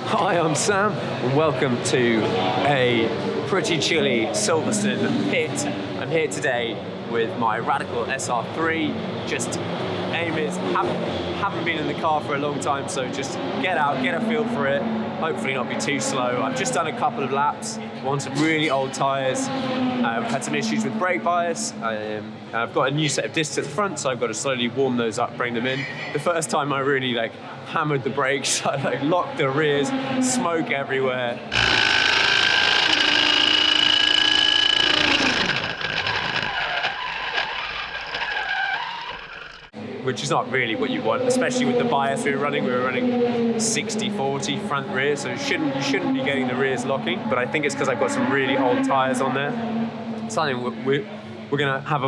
Hi, I'm Sam, and welcome to a pretty chilly Silverstone pit. I'm here today with my Radical SR3. Just aim is, haven't been in the car for a long time, so just get out, get a feel for it, hopefully not be too slow. I've just done a couple of laps on some really old tyres. I've had some issues with brake bias. I've got a new set of discs at the front, so I've got to slowly warm those up, bring them in. The first time I really hammered the brakes, I locked the rears, smoke everywhere. Which is not really what you want, especially with the bias we were running. We were running 60-40 front rear, so you shouldn't be getting the rears locking, but I think it's because I've got some really old tyres on there. Something we're gonna have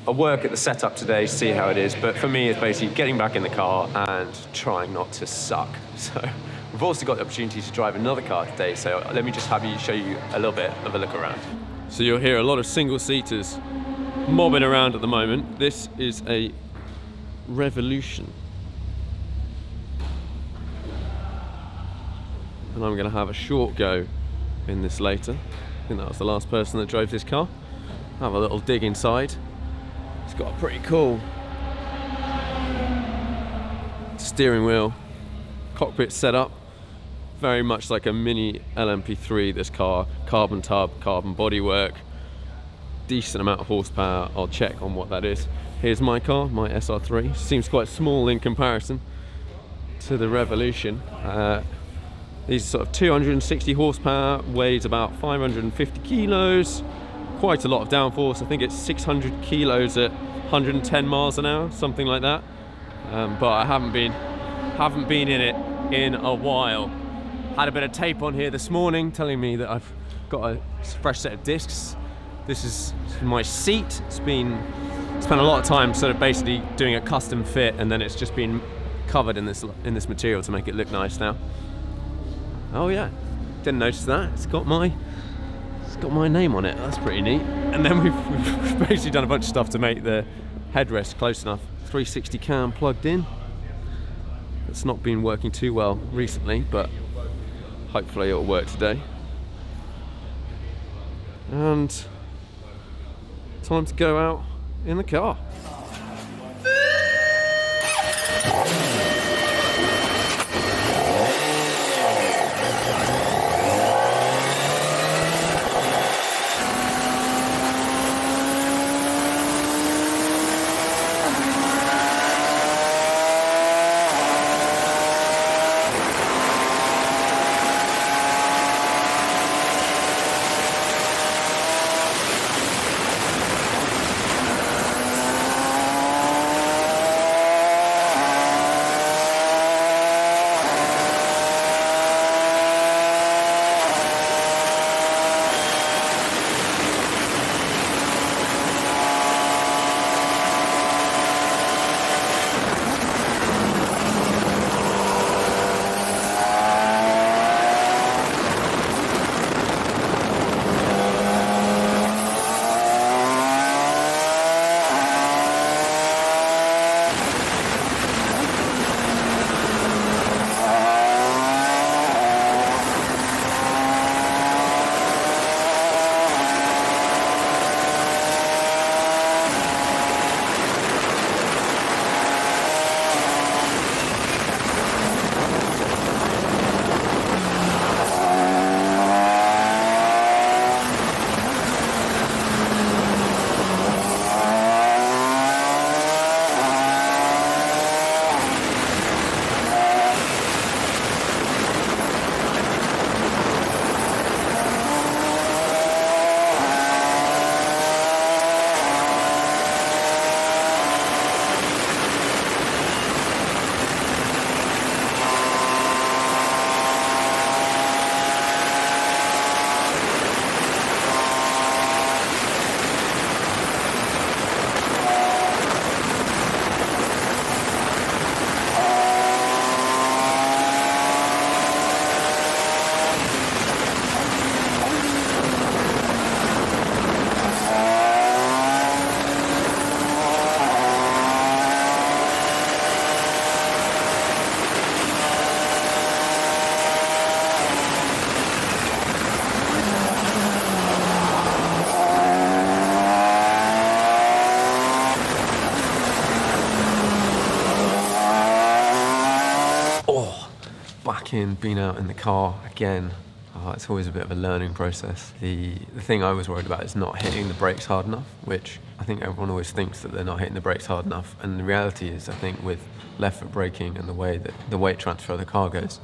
a work at the setup today, see how it is, but for me it's basically getting back in the car and trying not to suck. So we've also got the opportunity to drive another car today, so let me just show you a little bit of a look around. So you'll hear a lot of single-seaters mobbing around at the moment. This is a Revolution, and I'm going to have a short go in this later. I think that was the last person that drove this car. Have a little dig inside. It's got a pretty cool steering wheel, cockpit setup, very much like a mini LMP3. This car, carbon tub, carbon bodywork, decent amount of horsepower. I'll check on what that is. Here's my car, my SR3. Seems quite small in comparison to the Revolution. These are sort of 260 horsepower, weighs about 550 kilos. Quite a lot of downforce. I think it's 600 kilos at 110 miles an hour, something like that. But I haven't been in it in a while. Had a bit of tape on here this morning telling me that I've got a fresh set of discs. This is my seat. Spent a lot of time sort of basically doing a custom fit, and then it's just been covered in this material to make it look nice now. Oh yeah, didn't notice that. It's got my name on it. That's pretty neat. And then we've basically done a bunch of stuff to make the headrest close enough. 360 cam plugged in. It's not been working too well recently, but hopefully it'll work today. And time to go out in the car. back in, been out in the car again. It's always a bit of a learning process. The thing I was worried about is not hitting the brakes hard enough, which I think everyone always thinks that they're not hitting the brakes hard enough. And the reality is, I think with left foot braking and the way that the weight transfer of the car goes,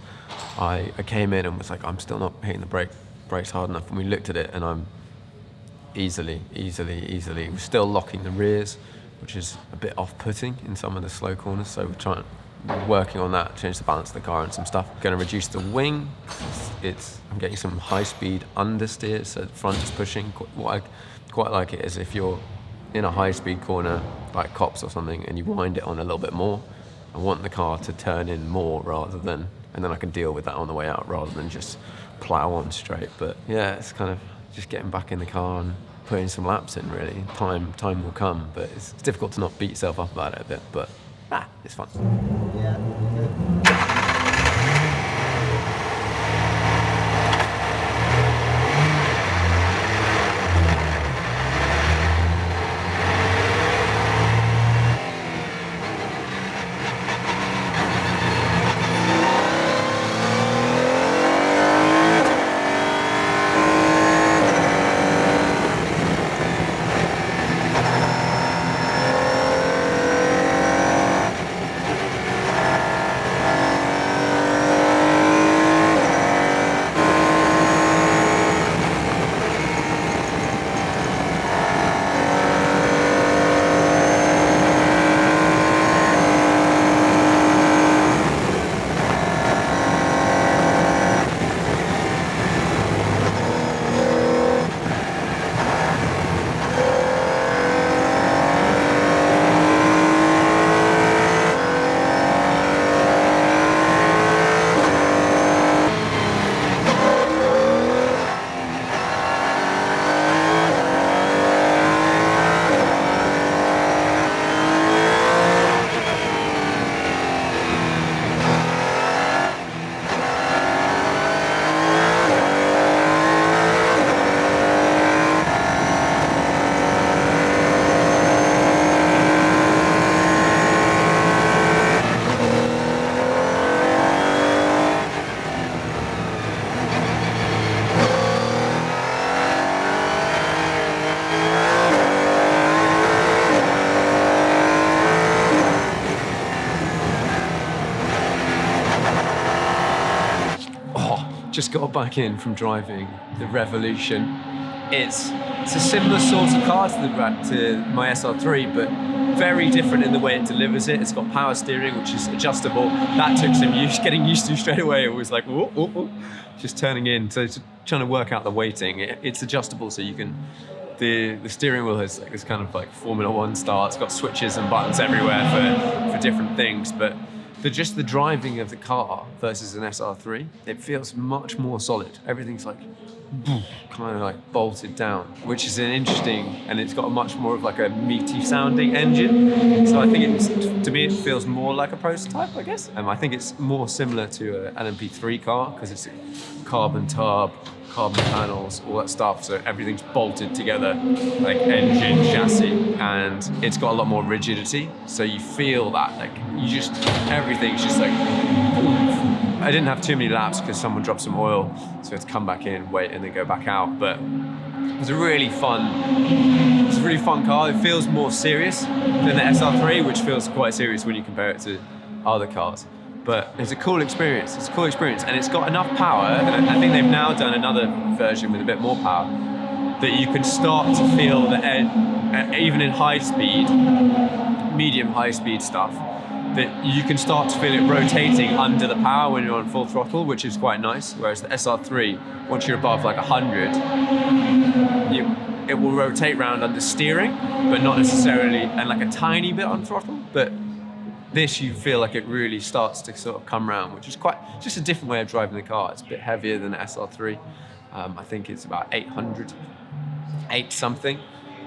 I came in and was like, I'm still not hitting the brakes hard enough. And we looked at it and I'm easily, we're still locking the rears, which is a bit off-putting in some of the slow corners. So we're working on that, change the balance of the car and some stuff. Going to reduce the wing. I'm getting some high-speed understeer, so the front is pushing. What I quite like it is if you're in a high-speed corner, like Cops or something, and you wind it on a little bit more, I want the car to turn in more rather than, and then I can deal with that on the way out rather than just plow on straight. But yeah, it's kind of just getting back in the car and putting some laps in, really. Time will come, but it's difficult to not beat yourself up about it a bit, but it's fun. Just got back in from driving the Revolution. It's a similar sort of car to my SR3, but very different in the way it delivers it. It's got power steering, which is adjustable. That took some getting used to straight away. It was like, whoa, whoa, whoa. Just turning in. So it's trying to work out the weighting. It's adjustable, so you can. The steering wheel has this kind of like Formula One style. It's got switches and buttons everywhere for different things, but just the driving of the car versus an SR3, it feels much more solid. Everything's like kind of like bolted down, which is an interesting, and it's got a much more of like a meaty sounding engine. So I think to me, it feels more like a prototype, I guess. I think it's more similar to an LMP3 car because it's carbon tub, carbon panels, all that stuff. So everything's bolted together, like engine, chassis, and it's got a lot more rigidity. So you feel that, like everything's just like, oof. I didn't have too many laps because someone dropped some oil, so I had to come back in, wait, and then go back out. But it's a really fun car. It feels more serious than the SR3, which feels quite serious when you compare it to other cars. But it's a cool experience. And it's got enough power, and I think they've now done another version with a bit more power, that you can start to feel the even in high speed, medium high speed stuff, that you can start to feel it rotating under the power when you're on full throttle, which is quite nice. Whereas the SR3, once you're above like 100, it will rotate round under steering, but not necessarily, and like a tiny bit on throttle. But this, you feel like it really starts to sort of come round, which is just a different way of driving the car. It's a bit heavier than the SR3. I think it's about 800, 8 something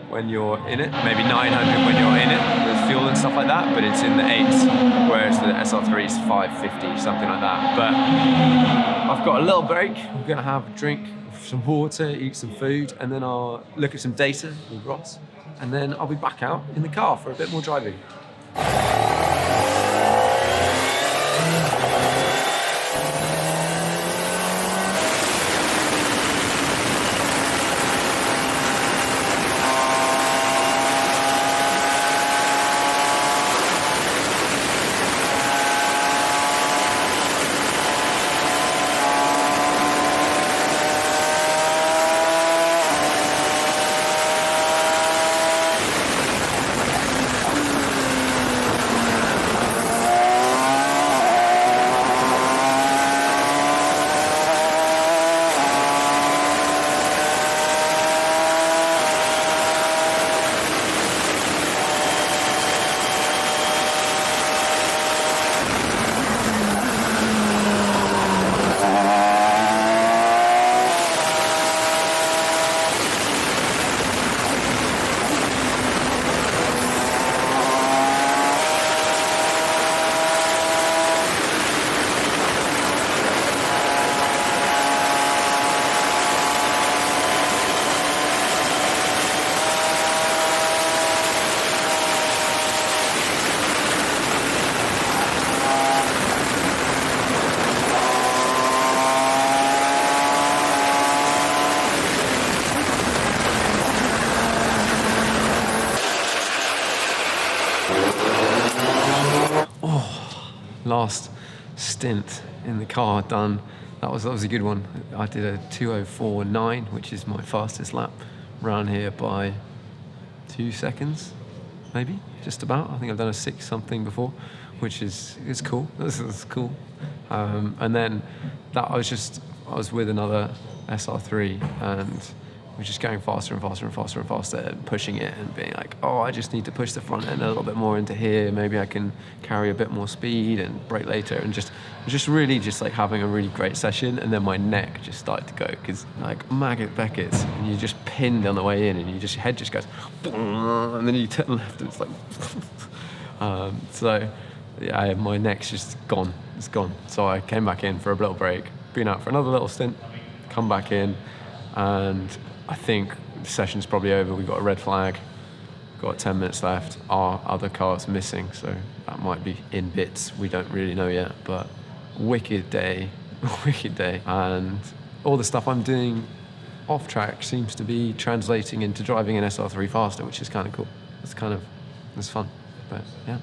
when you're in it, maybe 900 when you're in it with fuel and stuff like that, but it's in the 8s, whereas the SR3 is 550, something like that. But I've got a little break. I'm gonna have a drink, some water, eat some food, and then I'll look at some data with Ross, and then I'll be back out in the car for a bit more driving. last stint in the car done. That was a good one. I did a 2:04.9, which is my fastest lap around here by 2 seconds, maybe, just about. I think I've done a 6 something before, which is cool. This is cool. And then that I was with another SR3, and we're just going faster and faster and faster and faster, and pushing it and being like, oh, I just need to push the front end a little bit more into here. Maybe I can carry a bit more speed and brake later, and just really just like having a really great session. And then my neck just started to go, because like maggot Beckett's, and you just pinned on the way in, and your head just goes, and then you turn left, and it's like, so yeah, my neck's just gone. It's gone. So I came back in for a little break, been out for another little stint, come back in, and I think the session's probably over. We've got a red flag, got 10 minutes left. Our other car's missing, so that might be in bits. We don't really know yet, but wicked day, wicked day. And all the stuff I'm doing off track seems to be translating into driving an SR3 faster, which is kind of cool. It's fun, but yeah.